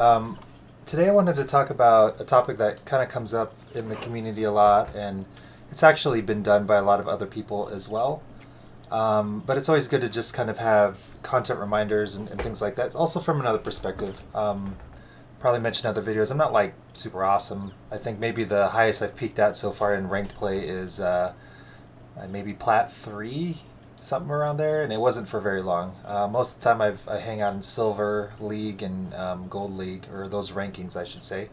Um, Today I wanted to talk about a topic that kind of comes up in the community a lot, and it's actually been done by a lot of other people as well. But it's always good to just kind of have content reminders and things like that. Also from another perspective. Probably mentioned other videos. I'm not like super awesome. I think maybe the highest I've peaked at so far in ranked play is maybe plat 3, something around there, and it wasn't for very long. Most of the time I hang out in silver league and gold league, or those rankings I should say.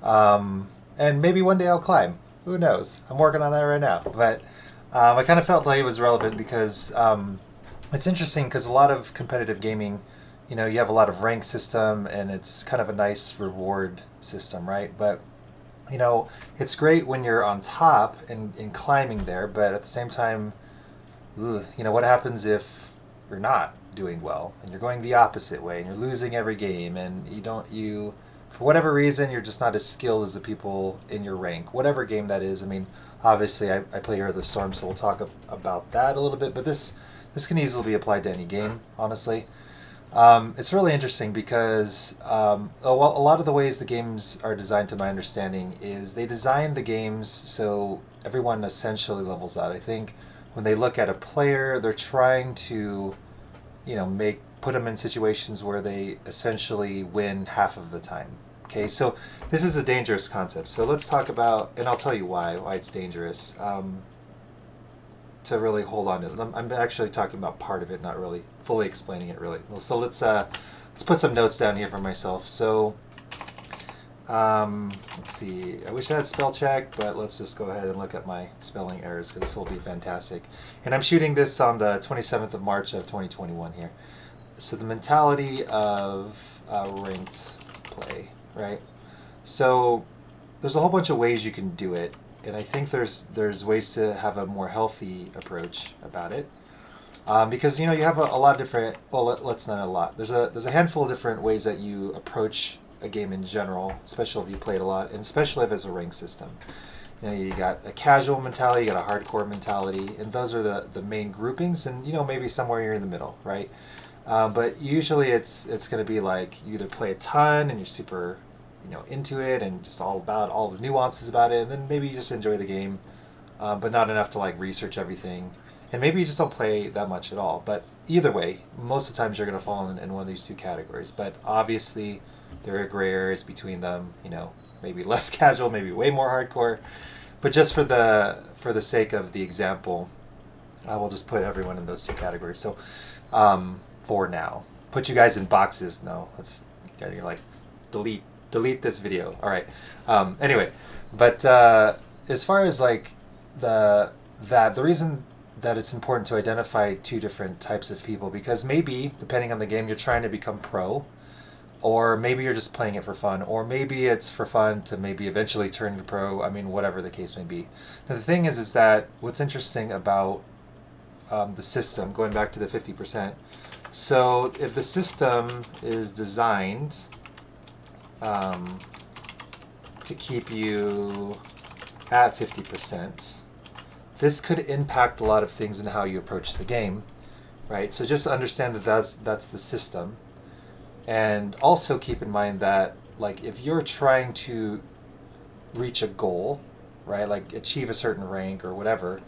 And maybe one day I'll climb. Who knows? I'm working on that right now. But I kind of felt like it was relevant because it's interesting because a lot of competitive gaming, you have a lot of rank system and it's kind of a nice reward system, right? But you know, it's great when you're on top and climbing there, but at the same time, what happens if you're not doing well and you're going the opposite way and you're losing every game and you for whatever reason you're just not as skilled as the people in your rank, whatever game that is. I mean, obviously I play Here of the Storm, so we'll talk about that a little bit, but this can easily be applied to any game, honestly. It's really interesting because a lot of the ways the games are designed, to my understanding, is they design the games so everyone essentially levels out. I think when they look at a player, they're trying to, make put them in situations where they essentially win half of the time. Okay, so this is a dangerous concept. So let's talk about, and I'll tell you why it's dangerous. To really hold on to it. I'm actually talking about part of it, not really fully explaining it really. So let's put some notes down here for myself. So let's see. I wish I had spell check, but let's just go ahead and look at my spelling errors because this will be fantastic. And I'm shooting this on the 27th of March of 2021 here. So the mentality of ranked play, right? So there's a whole bunch of ways you can do it, and I think there's ways to have a more healthy approach about it. Because you have a lot of different. Well, let's not a lot. There's a handful of different ways that you approach a game in general, especially if you play it a lot, and especially if it's a rank system. You got a casual mentality, you got a hardcore mentality, and those are the main groupings. And maybe somewhere you're in the middle, right? But usually it's going to be like you either play a ton and you're super into it and just all about all the nuances about it, and then maybe you just enjoy the game, but not enough to like research everything, and maybe you just don't play that much at all. But either way, most of the times you're going to fall in one of these two categories. But obviously, there are gray areas between them. Maybe less casual, maybe way more hardcore. But just for the sake of the example, I will just put everyone in those two categories. So for now, put you guys in boxes. No, you're like delete this video. All right. Anyway, but as far as like the reason that it's important to identify two different types of people, because maybe depending on the game you're trying to become pro, or maybe you're just playing it for fun, or maybe it's for fun to maybe eventually turn to pro. I mean, whatever the case may be. Now the thing is that what's interesting about the system, going back to the 50%. So if the system is designed to keep you at 50%, this could impact a lot of things in how you approach the game, right? So just understand that that's the system, and also keep in mind that like if you're trying to reach a goal, right, like achieve a certain rank or whatever,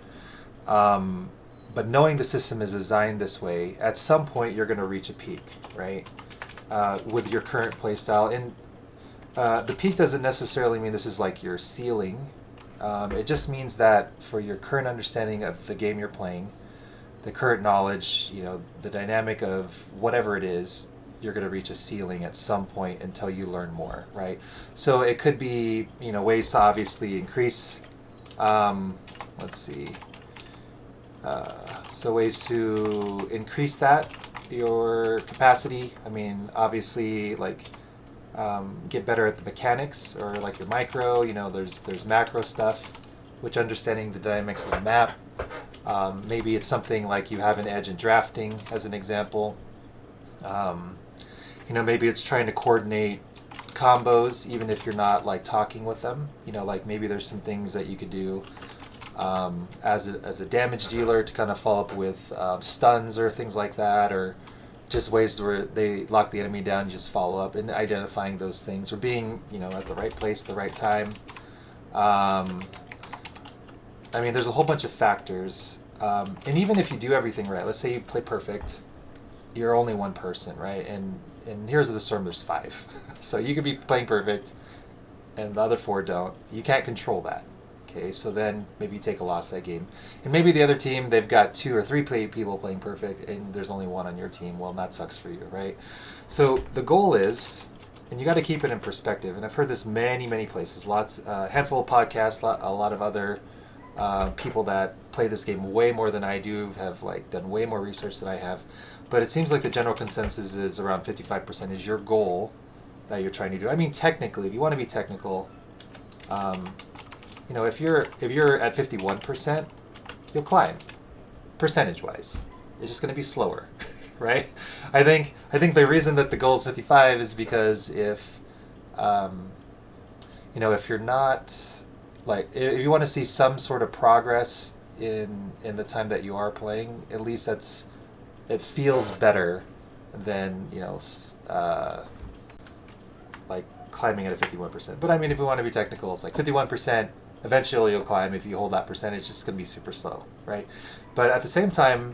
but knowing the system is designed this way, at some point you're going to reach a peak, right? With your current playstyle. And the peak doesn't necessarily mean this is like your ceiling. It just means that for your current understanding of the game you're playing, the current knowledge, the dynamic of whatever it is, you're going to reach a ceiling at some point until you learn more, right? So it could be, ways to obviously increase, let's see, so ways to increase your capacity. I mean, obviously, like, get better at the mechanics, or like your micro. There's macro stuff, which understanding the dynamics of the map. Maybe it's something like you have an edge in drafting, as an example. Maybe it's trying to coordinate combos, even if you're not like talking with them. Like maybe there's some things that you could do as a damage dealer to kind of follow up with stuns or things like that, or just ways where they lock the enemy down, and just follow up and identifying those things, or being, at the right place, the right time. Um, I mean, there's a whole bunch of factors. And even if you do everything right, let's say you play perfect, you're only one person, right? And Heroes of the Storm, there's five. So you could be playing perfect, and the other four don't. You can't control that. Okay, so then maybe you take a loss that game. And maybe the other team, they've got two or three people playing perfect, and there's only one on your team. Well, that sucks for you, right? So the goal is, and you got to keep it in perspective, and I've heard this many, many places, a handful of podcasts, a lot of other people that play this game way more than I do, have done way more research than I have. But it seems like the general consensus is around 55% is your goal that you're trying to do. I mean, technically, if you want to be technical, if you're at 51%, you'll climb, percentage-wise. It's just going to be slower, right? I think the reason that the goal is 55 is because if you're not, if you want to see some sort of progress in the time that you are playing, at least it feels better than climbing at a 51%. But I mean, if we want to be technical, it's 51%. Eventually you'll climb. If you hold that percentage, it's going to be super slow, right? But at the same time,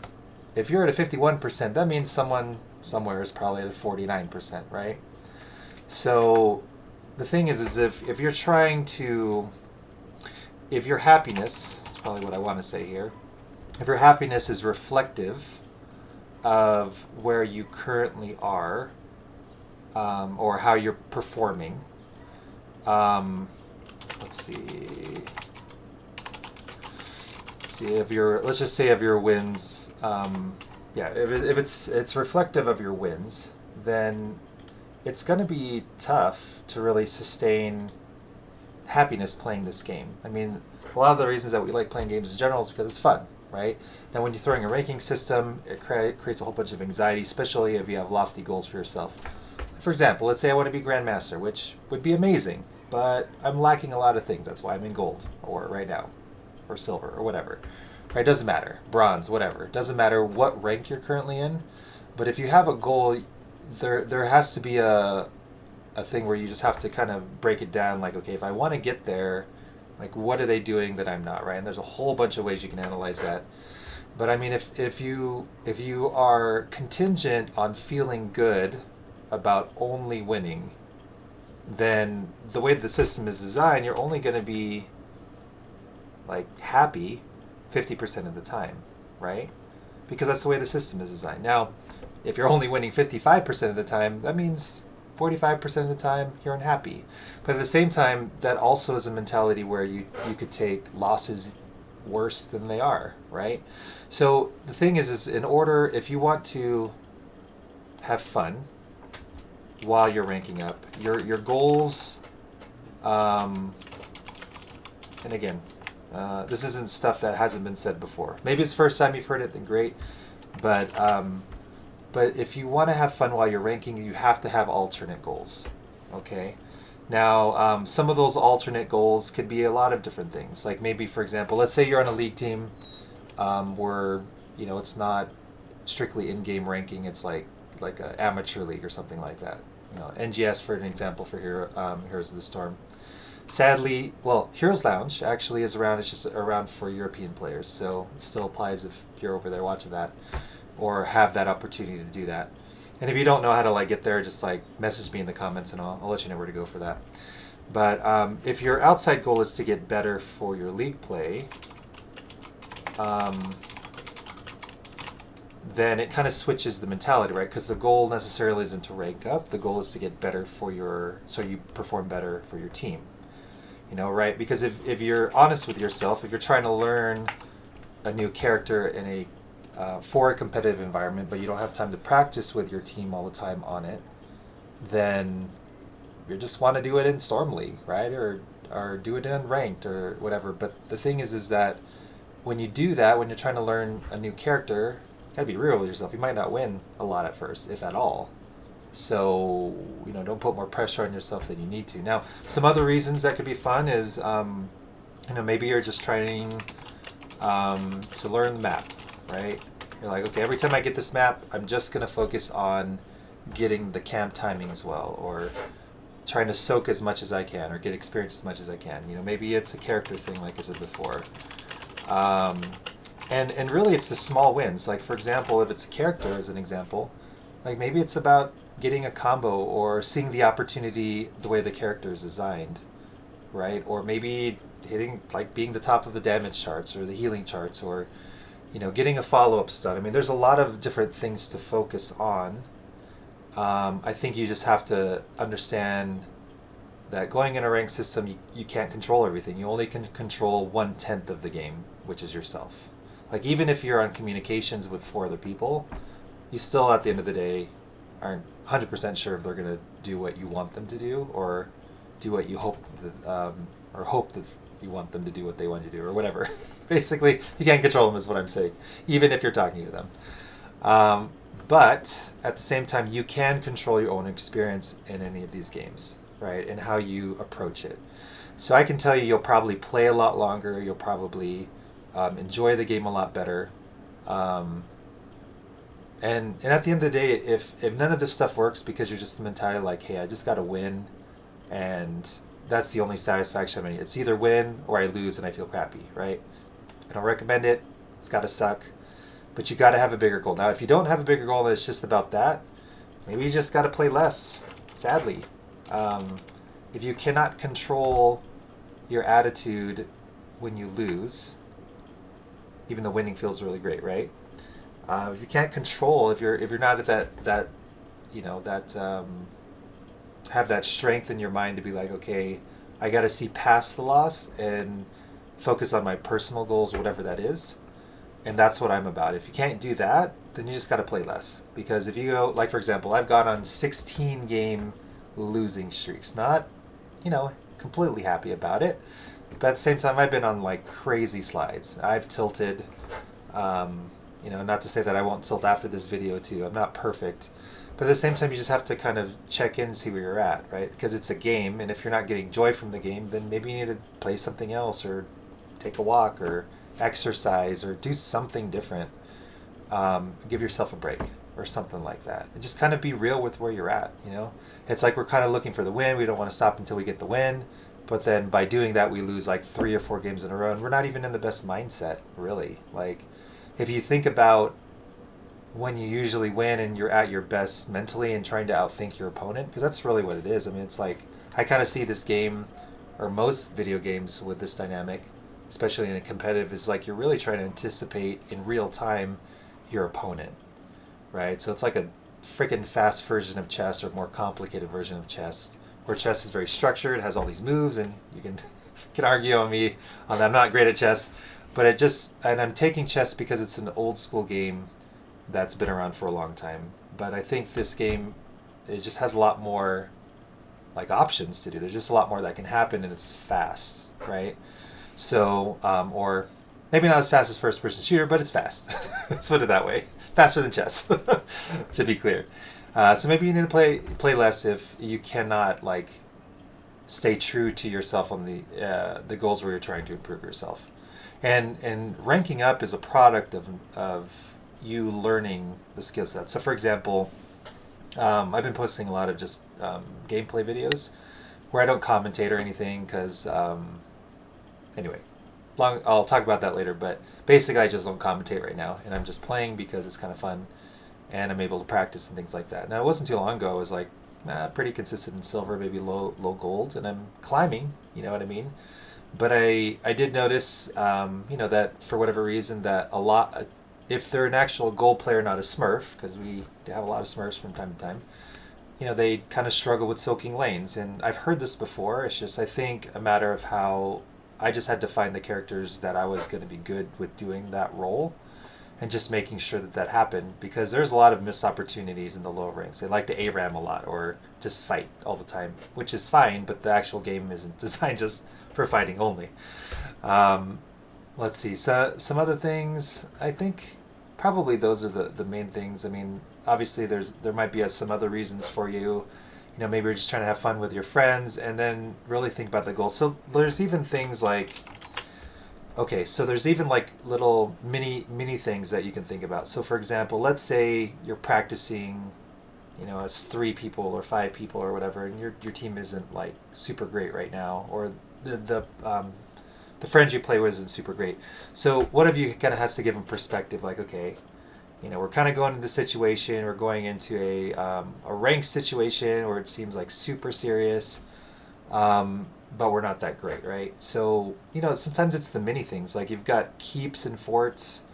if you're at a 51%, that means someone somewhere is probably at a 49%, right? So the thing is if you're trying to, if your happiness, that's probably what I want to say here, if your happiness is reflective of where you currently are, or how you're performing, let's see let's just say of your wins, if it's reflective of your wins, then it's going to be tough to really sustain happiness playing this game. I mean, a lot of the reasons that we like playing games in general is because it's fun, right? Now, when you're throwing a ranking system, it creates a whole bunch of anxiety, especially if you have lofty goals for yourself. For example, let's say I want to be Grandmaster, which would be amazing, but I'm lacking a lot of things. That's why I'm in gold, or right now, or silver, or whatever. Right? Doesn't matter. Bronze, whatever. Doesn't matter what rank you're currently in. But if you have a goal, there has to be a thing where you just have to kind of break it down. Okay, if I want to get there, what are they doing that I'm not, right? And there's a whole bunch of ways you can analyze that. But I mean, if you are contingent on feeling good about only winning, then the way the system is designed, you're only going to be happy 50% of the time, right? Because that's the way the system is designed. Now, if you're only winning 55% of the time, that means 45% of the time you're unhappy. But at the same time, that also is a mentality where you could take losses worse than they are, right? So the thing is in order, if you want to have fun while you're ranking up, your goals, and again, this isn't stuff that hasn't been said before. Maybe it's the first time you've heard it, then great. But if you want to have fun while you're ranking, you have to have alternate goals. Okay? Now, some of those alternate goals could be a lot of different things. Maybe, for example, let's say you're on a league team where it's not strictly in-game ranking. It's like an amateur league or something like that. NGS for an example for Heroes of the Storm. Sadly, Heroes Lounge actually is around. It's just around for European players, so it still applies if you're over there watching that, or have that opportunity to do that. And if you don't know how to get there, just message me in the comments, and I'll let you know where to go for that. But if your outside goal is to get better for your league play, then it kind of switches the mentality, right? Because the goal necessarily isn't to rank up. The goal is to get better so you perform better for your team. Right? Because if you're honest with yourself, if you're trying to learn a new character for a competitive environment, but you don't have time to practice with your team all the time on it, then you just want to do it in Storm League, right? Or do it in ranked or whatever. But the thing is that when you do that, when you're trying to learn a new character, you gotta be real with yourself. You might not win a lot at first, if at all. So, don't put more pressure on yourself than you need to. Now, some other reasons that could be fun is, maybe you're just trying to learn the map, right? You're like, okay, every time I get this map, I'm just going to focus on getting the camp timings well, or trying to soak as much as I can, or get experience as much as I can. You know, maybe it's a character thing, like I said before. Um, and really, it's the small wins. Like, for example, if it's a character, as an example, like maybe it's about getting a combo or seeing the opportunity the way the character is designed, right? Or maybe hitting, like, being the top of the damage charts or the healing charts, or getting a follow-up stun. I mean, there's a lot of different things to focus on. I think you just have to understand that going in a ranked system, you can't control everything. You only can control 1/10 of the game, which is yourself. Like, even if you're on communications with 4 other people, you still, at the end of the day, aren't 100% sure if they're going to do what you want them to do, or do what you hope that, or hope that you want them to do what they want you to do, or whatever. Basically, you can't control them, is what I'm saying, even if you're talking to them. Um, but at the same time, you can control your own experience in any of these games, right? And how you approach it. So I can tell you, you'll probably play a lot longer. You'll probably enjoy the game a lot better. Um, and at the end of the day, if none of this stuff works because you're just the mentality like, hey, I just got to win, and that's the only satisfaction I mean, it's either win or I lose and I feel crappy, right? I don't recommend it. It's got to suck. But you got to have a bigger goal. Now, if you don't have a bigger goal and it's just about that, maybe you just got to play less, sadly. Um, if you cannot control your attitude when you lose, even though winning feels really great, right? If you can't control, if you're not at that have that strength in your mind to be like, okay, I got to see past the loss and focus on my personal goals, whatever that is. And that's what I'm about. If you can't do that, then you just got to play less. Because if you go, like, for example, I've gone on 16 game losing streaks. Not, completely happy about it. But at the same time, I've been on, like, crazy slides. I've tilted. Not to say that I won't tilt after this video, too. I'm not perfect. But at the same time, you just have to kind of check in and see where you're at, right? Because it's a game, and if you're not getting joy from the game, then maybe you need to play something else, or take a walk, or exercise, or do something different. Give yourself a break, or something like that. And just kind of be real with where you're at, It's like we're kind of looking for the win. We don't want to stop until we get the win. But then by doing that, we lose like 3 or 4 games in a row, and we're not even in the best mindset, really. Like, if you think about when you usually win and you're at your best mentally and trying to outthink your opponent, because that's really what it is. I mean, it's like, I kind of see this game, or most video games with this dynamic, especially in a competitive, is like you're really trying to anticipate in real time your opponent, right? So it's like a freaking fast version of chess, or more complicated version of chess, where chess is very structured, has all these moves, and you can argue on me on that. I'm not great at chess, but and I'm taking chess because it's an old school game that's been around for a long time. But I think this game, it just has a lot more, like, options to do. There's just a lot more that can happen, and it's fast, right? So, or maybe not as fast as first-person shooter, but it's fast. Let's put it that way. Faster than chess, to be clear. So maybe you need to play less if you cannot, like, stay true to yourself on the goals where you're trying to improve yourself. And ranking up is a product of you learning the skill set. So, for example, I've been posting a lot of just gameplay videos where I don't commentate or anything, because anyway, I'll talk about that later. But basically, I just don't commentate right now, and I'm just playing because it's kind of fun, and I'm able to practice and things like that. Now, it wasn't too long ago. I was like pretty consistent in silver, maybe low gold, and I'm climbing. You know what I mean? But I did notice, that for whatever reason, that a lot, if they're an actual gold player, not a Smurf, because we have a lot of Smurfs from time to time, they kind of struggle with soaking lanes. And I've heard this before. It's just, I think, a matter of how I just had to find the characters that I was going to be good with doing that role, and just making sure that happened, because there's a lot of missed opportunities in the lower ranks. They like to ARAM a lot, or just fight all the time, which is fine, but the actual game isn't designed just for fighting only. Let's see. So some other things, I think probably those are the main things. I mean, obviously there might be some other reasons for you. Maybe you're just trying to have fun with your friends, and then really think about the goals. So there's even things like, Okay, so there's even like little mini things that you can think about. So for example, let's say you're practicing, as three people or five people or whatever, and your team isn't like super great right now, or the friends you play with isn't super great. So one of you kind of has to give them perspective, like, okay, we're kind of going into the situation, we're going into a ranked situation where it seems like super serious, but we're not that great, right? So, sometimes it's the mini things. Like you've got keeps and forts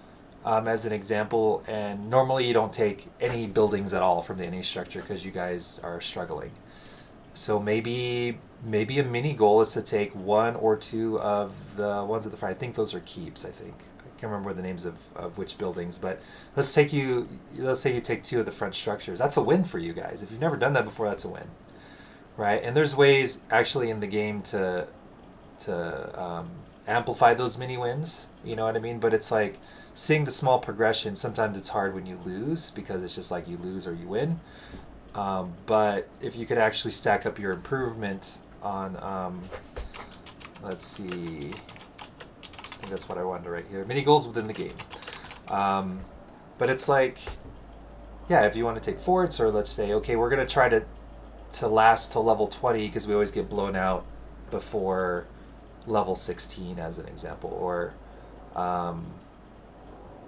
as an example, and normally you don't take any buildings at all from the NA structure because you guys are struggling. So maybe a mini goal is to take one or two of the ones at the front. I think those are keeps. I can't remember the names of which buildings, but let's say you take two of the front structures. That's a win for you guys. If you've never done that before, that's a win, right? And there's ways actually in the game to amplify those mini wins. You know what I mean? But it's like seeing the small progression. Sometimes it's hard when you lose because it's just like you lose or you win. But if you could actually stack up your improvement on, let's see, I think that's what I wanted to write here. Mini goals within the game. Um, but it's like, yeah, if you want to take forts, or let's say, okay, we're gonna try to last till level 20 because we always get blown out before level 16, as an example, or um,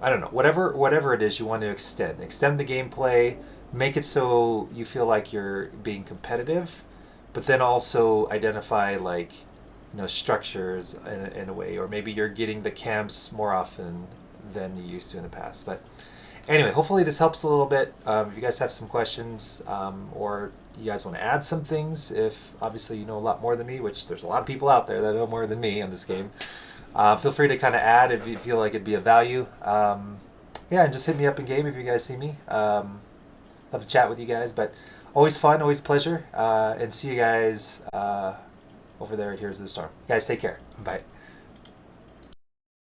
I don't know, whatever it is you want to extend the gameplay, make it so you feel like you're being competitive, but then also identify like structures in a way, or maybe you're getting the camps more often than you used to in the past. But anyway, hopefully this helps a little bit. If you guys have some questions, or you guys want to add some things, if obviously you know a lot more than me, which there's a lot of people out there that know more than me on this game, feel free to kind of add if you feel like it'd be of value. Yeah, and just hit me up in game if you guys see me. Love to chat with you guys, but always fun, always pleasure, and see you guys over there at Here's the Storm. Guys, take care. Bye.